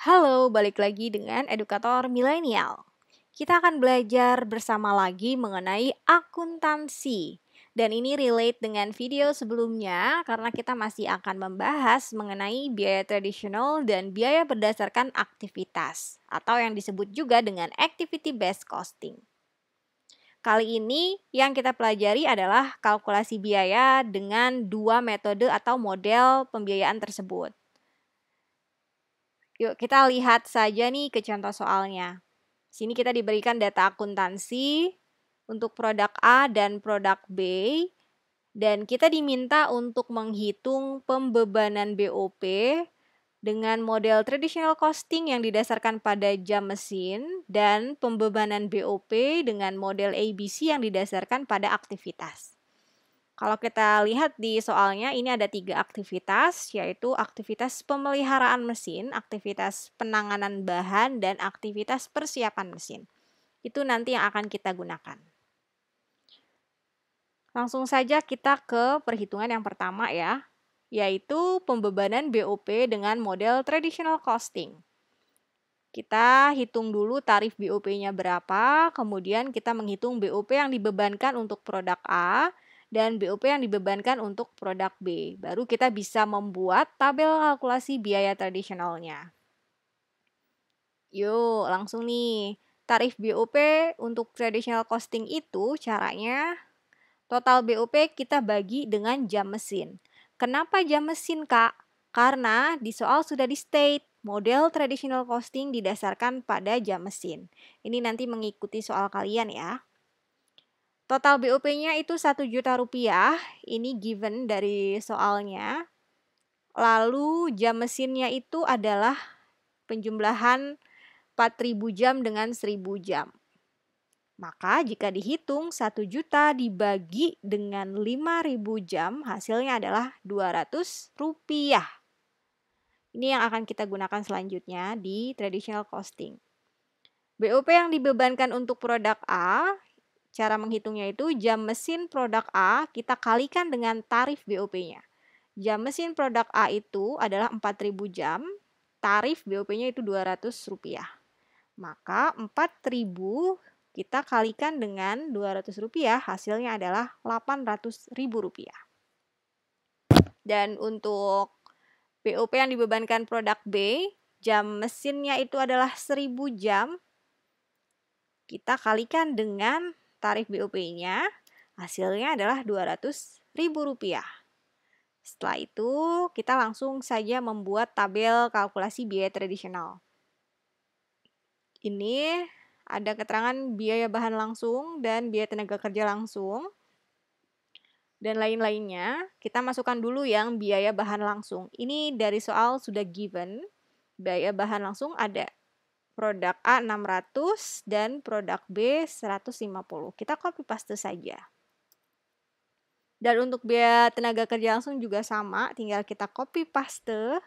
Halo, balik lagi dengan edukator milenial. Kita akan belajar bersama lagi mengenai akuntansi. Dan ini relate dengan video sebelumnya karena kita masih akan membahas mengenai biaya tradisional dan biaya berdasarkan aktivitas atau yang disebut juga dengan activity based costing. Kali ini yang kita pelajari adalah kalkulasi biaya dengan dua metode atau model pembiayaan tersebut. Yuk kita lihat saja nih ke contoh soalnya. Sini kita diberikan data akuntansi untuk produk A dan produk B, dan kita diminta untuk menghitung pembebanan BOP dengan model traditional costing yang didasarkan pada jam mesin dan pembebanan BOP dengan model ABC yang didasarkan pada aktivitas. Kalau kita lihat di soalnya, ini ada 3 aktivitas, yaitu aktivitas pemeliharaan mesin, aktivitas penanganan bahan, dan aktivitas persiapan mesin. Itu nanti yang akan kita gunakan. Langsung saja kita ke perhitungan yang pertama ya, yaitu pembebanan BOP dengan model traditional costing. Kita hitung dulu tarif BOP-nya berapa, kemudian kita menghitung BOP yang dibebankan untuk produk A, dan BOP yang dibebankan untuk produk B. Baru kita bisa membuat tabel kalkulasi biaya tradisionalnya. Yuk, langsung nih. Tarif BOP untuk traditional costing itu caranya total BOP kita bagi dengan jam mesin. Kenapa jam mesin, Kak? Karena di soal sudah di state model traditional costing didasarkan pada jam mesin. Ini nanti mengikuti soal kalian ya. Total BOP-nya itu 1 juta rupiah, ini given dari soalnya. Lalu jam mesinnya itu adalah penjumlahan 4.000 jam dengan 1.000 jam. Maka jika dihitung 1 juta dibagi dengan 5.000 jam, hasilnya adalah 200 rupiah. Ini yang akan kita gunakan selanjutnya di traditional costing. BOP yang dibebankan untuk produk A, cara menghitungnya itu jam mesin produk A kita kalikan dengan tarif BOP-nya. Jam mesin produk A itu adalah 4.000 jam, tarif BOP-nya itu 200 rupiah. Maka 4.000 kita kalikan dengan 200 rupiah, hasilnya adalah 800.000 rupiah. Dan untuk BOP yang dibebankan produk B, jam mesinnya itu adalah 1.000 jam, kita kalikan dengan tarif BOP-nya, hasilnya adalah 200.000 rupiah. Setelah itu, kita langsung saja membuat tabel kalkulasi biaya tradisional. Ini ada keterangan biaya bahan langsung dan biaya tenaga kerja langsung. Dan lain-lainnya, kita masukkan dulu yang biaya bahan langsung. Ini dari soal sudah given. Biaya bahan langsung ada produk A 600 dan produk B 150. Kita copy paste saja. Dan untuk biaya tenaga kerja langsung juga sama, tinggal kita copy paste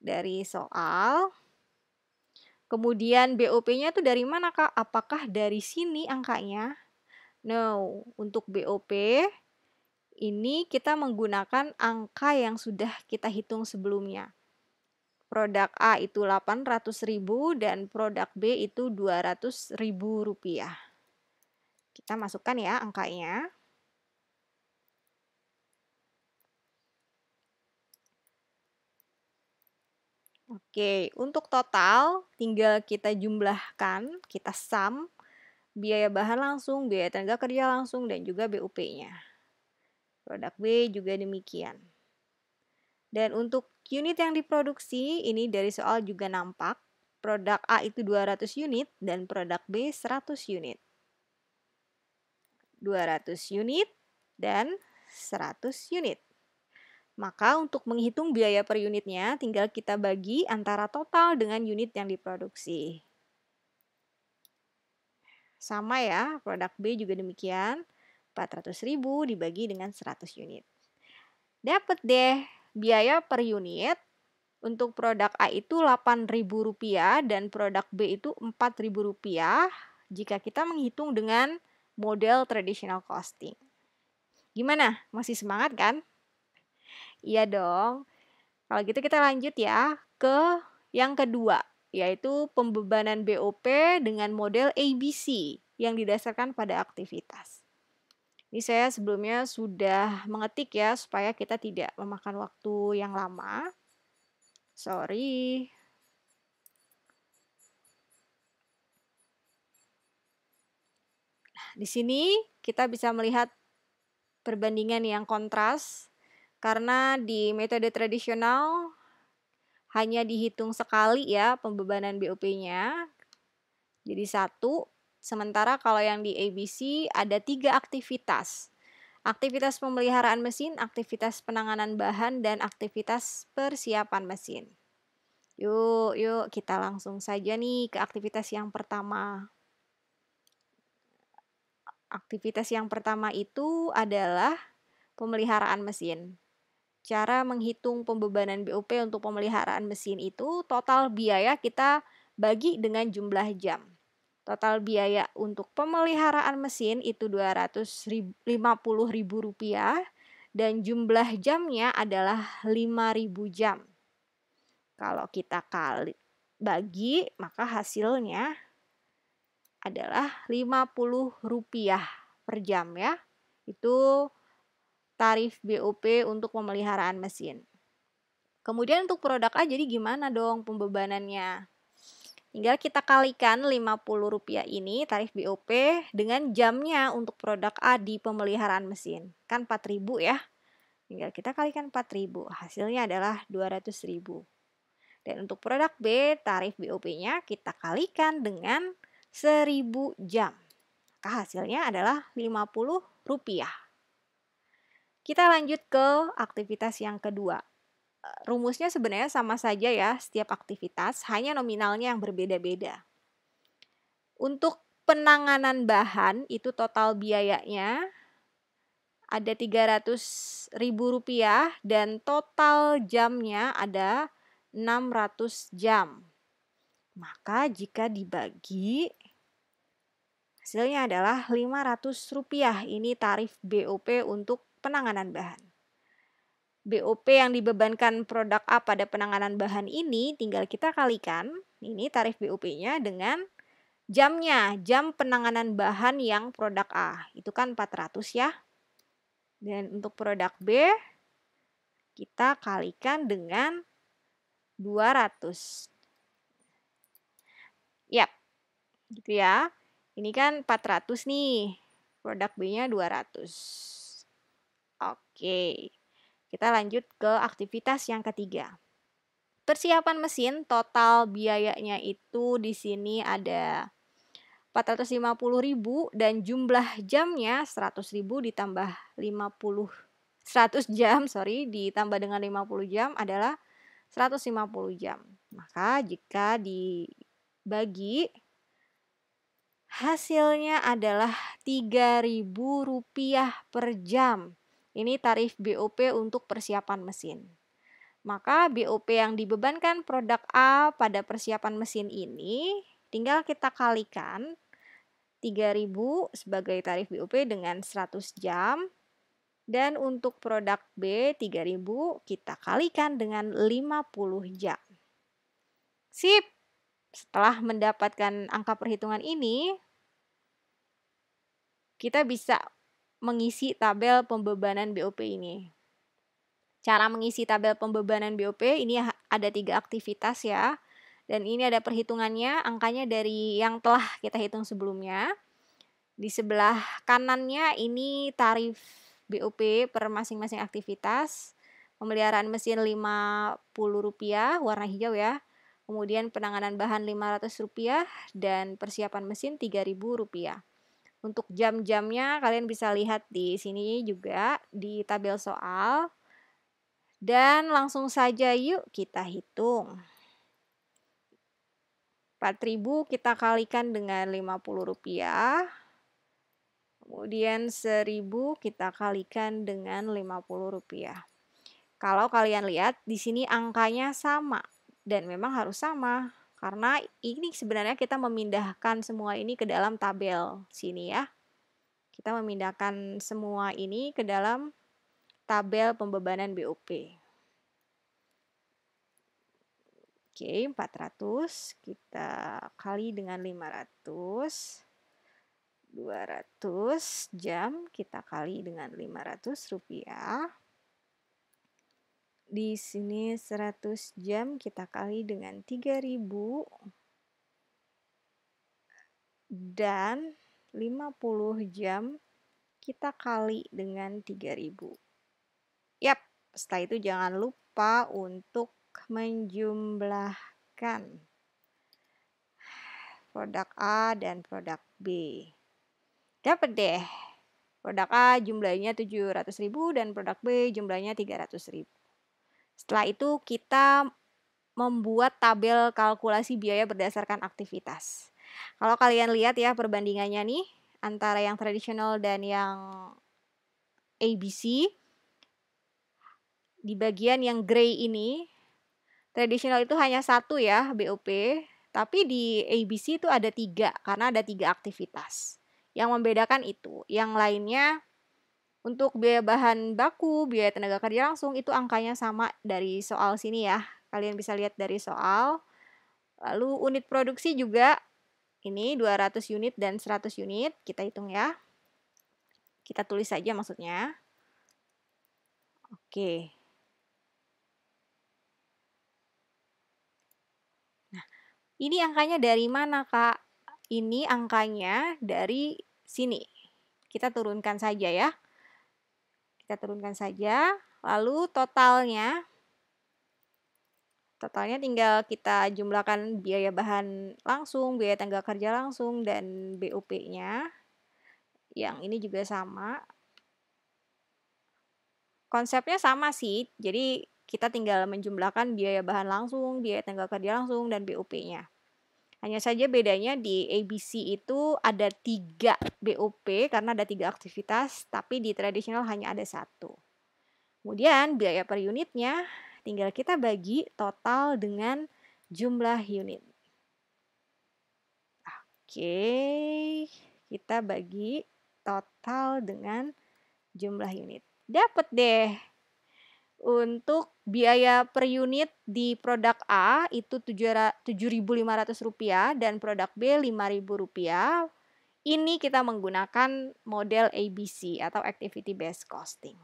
dari soal. Kemudian BOP-nya itu dari mana, Kak? Apakah dari sini angkanya? No, untuk BOP ini kita menggunakan angka yang sudah kita hitung sebelumnya. Produk A itu 800.000 dan produk B itu 200.000 rupiah. Kita masukkan ya angkanya. Oke, untuk total tinggal kita jumlahkan, kita sum biaya bahan langsung, biaya tenaga kerja langsung, dan juga BUP-nya. Produk B juga demikian. Dan untuk unit yang diproduksi, ini dari soal juga nampak. Produk A itu 200 unit dan produk B 100 unit. 200 unit dan 100 unit. Maka untuk menghitung biaya per unitnya, tinggal kita bagi antara total dengan unit yang diproduksi. Sama ya, produk B juga demikian. 400.000 dibagi dengan 100 unit. Dapat deh biaya per unit. Untuk produk A itu Rp8.000 dan produk B itu Rp4.000 jika kita menghitung dengan model traditional costing. Gimana? Masih semangat kan? Iya dong. Kalau gitu kita lanjut ya ke yang kedua. yaitu pembebanan BOP dengan model ABC yang didasarkan pada aktivitas. Ini saya sebelumnya sudah mengetik ya, supaya kita tidak memakan waktu yang lama. Sorry. Nah, di sini kita bisa melihat perbandingan yang kontras, karena di metode tradisional hanya dihitung sekali ya pembebanan BOP-nya, jadi 1. Sementara kalau yang di ABC ada 3 aktivitas. Aktivitas pemeliharaan mesin, aktivitas penanganan bahan, dan aktivitas persiapan mesin. Yuk kita langsung saja nih ke aktivitas yang pertama. Aktivitas yang pertama itu adalah pemeliharaan mesin. Cara menghitung pembebanan BOP untuk pemeliharaan mesin itu total biaya kita bagi dengan jumlah jam. Total biaya untuk pemeliharaan mesin itu Rp250.000 dan jumlah jamnya adalah 5.000 jam. Kalau kita bagi, maka hasilnya adalah Rp50 per jam ya. Itu tarif BOP untuk pemeliharaan mesin. Kemudian untuk produk A jadi gimana dong pembebanannya? Tinggal kita kalikan Rp50 ini tarif BOP dengan jamnya untuk produk A di pemeliharaan mesin. Kan 4.000 ya. Tinggal kita kalikan 4.000. Hasilnya adalah 200.000. Dan untuk produk B, tarif BOP-nya kita kalikan dengan 1.000 jam. Maka hasilnya adalah Rp50. Kita lanjut ke aktivitas yang kedua. Rumusnya sebenarnya sama saja ya, setiap aktivitas, hanya nominalnya yang berbeda-beda. Untuk penanganan bahan, itu total biayanya ada Rp300.000 dan total jamnya ada 600 jam. Maka jika dibagi, hasilnya adalah Rp500. Ini tarif BOP untuk penanganan bahan. BOP yang dibebankan produk A pada penanganan bahan ini tinggal kita kalikan, ini tarif BOP-nya dengan jamnya, jam penanganan bahan yang produk A. Itu kan 400 ya. Dan untuk produk B, kita kalikan dengan 200. Yap, gitu ya. Ini kan 400 nih, produk B-nya 200. Oke. Kita lanjut ke aktivitas yang ketiga. Persiapan mesin total biayanya itu di sini ada Rp450.000 dan jumlah jamnya 100.000 ditambah 100 jam, ditambah dengan 50 jam adalah 150 jam. Maka jika dibagi, hasilnya adalah Rp3.000 per jam. Ini tarif BOP untuk persiapan mesin. Maka BOP yang dibebankan produk A pada persiapan mesin ini tinggal kita kalikan 3.000 sebagai tarif BOP dengan 100 jam. Dan untuk produk B 3.000 kita kalikan dengan 50 jam. Sip! Setelah mendapatkan angka perhitungan ini, kita bisa mengisi tabel pembebanan BOP ini. Cara mengisi tabel pembebanan BOP ini ada 3 aktivitas ya. Dan ini ada perhitungannya, angkanya dari yang telah kita hitung sebelumnya. Di sebelah kanannya ini tarif BOP per masing-masing aktivitas. Pemeliharaan mesin Rp50 warna hijau ya. Kemudian penanganan bahan Rp500 dan persiapan mesin Rp3.000. Untuk jam-jamnya kalian bisa lihat di sini juga di tabel soal. Dan langsung saja yuk kita hitung. 4.000 kita kalikan dengan Rp50. Kemudian 1.000 kita kalikan dengan Rp50. Kalau kalian lihat di sini angkanya sama dan memang harus sama karena ini sebenarnya kita memindahkan semua ini ke dalam tabel sini ya. Kita memindahkan semua ini ke dalam tabel pembebanan BOP. Oke, 400 kita kali dengan 500. 200 jam kita kali dengan 500 rupiah. Di sini 100 jam kita kali dengan 3000. Dan 50 jam kita kali dengan 3000. Yap, setelah itu jangan lupa untuk menjumlahkan produk A dan produk B. Dapat deh. Produk A jumlahnya 700.000 dan produk B jumlahnya 300.000. Setelah itu kita membuat tabel kalkulasi biaya berdasarkan aktivitas. Kalau kalian lihat ya perbandingannya nih antara yang tradisional dan yang ABC, di bagian yang gray ini, tradisional itu hanya satu ya BOP, tapi di ABC itu ada 3 karena ada 3 aktivitas. Yang membedakan itu, yang lainnya untuk biaya bahan baku, biaya tenaga kerja langsung itu angkanya sama dari soal sini ya. Kalian bisa lihat dari soal. Lalu unit produksi juga ini 200 unit dan 100 unit, kita hitung ya. Kita tulis saja maksudnya. Oke. Nah, ini angkanya dari mana, Kak? Ini angkanya dari sini. Kita turunkan saja ya. Kita turunkan saja. Lalu totalnya tinggal kita jumlahkan biaya bahan langsung, biaya tenaga kerja langsung, dan BOP-nya. Yang ini juga sama. Konsepnya sama sih, jadi kita tinggal menjumlahkan biaya bahan langsung, biaya tenaga kerja langsung, dan BOP-nya. Hanya saja bedanya di ABC itu ada 3 BOP karena ada 3 aktivitas, tapi di tradisional hanya ada 1. Kemudian biaya per unitnya tinggal kita bagi total dengan jumlah unit. Oke, kita bagi total dengan jumlah unit. Dapat deh. Untuk biaya per unit di produk A itu Rp7.500 dan produk B Rp5.000. Ini kita menggunakan model ABC atau Activity Based Costing.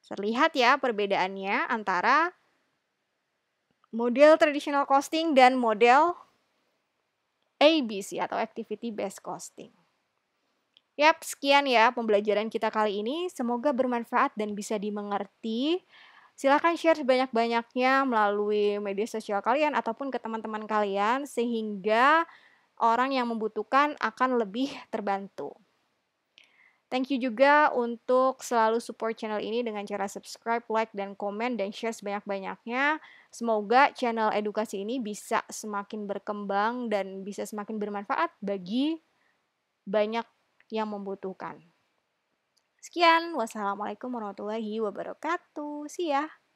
Terlihat ya perbedaannya antara model traditional costing dan model ABC atau Activity Based Costing. Yap, sekian ya pembelajaran kita kali ini. Semoga bermanfaat dan bisa dimengerti. Silakan share sebanyak-banyaknya melalui media sosial kalian ataupun ke teman-teman kalian sehingga orang yang membutuhkan akan lebih terbantu. Thank you juga untuk selalu support channel ini dengan cara subscribe, like, dan komen, dan share sebanyak-banyaknya. Semoga channel edukasi ini bisa semakin berkembang dan bisa semakin bermanfaat bagi banyak yang membutuhkan. Sekian, wassalamualaikum warahmatullahi wabarakatuh. See ya.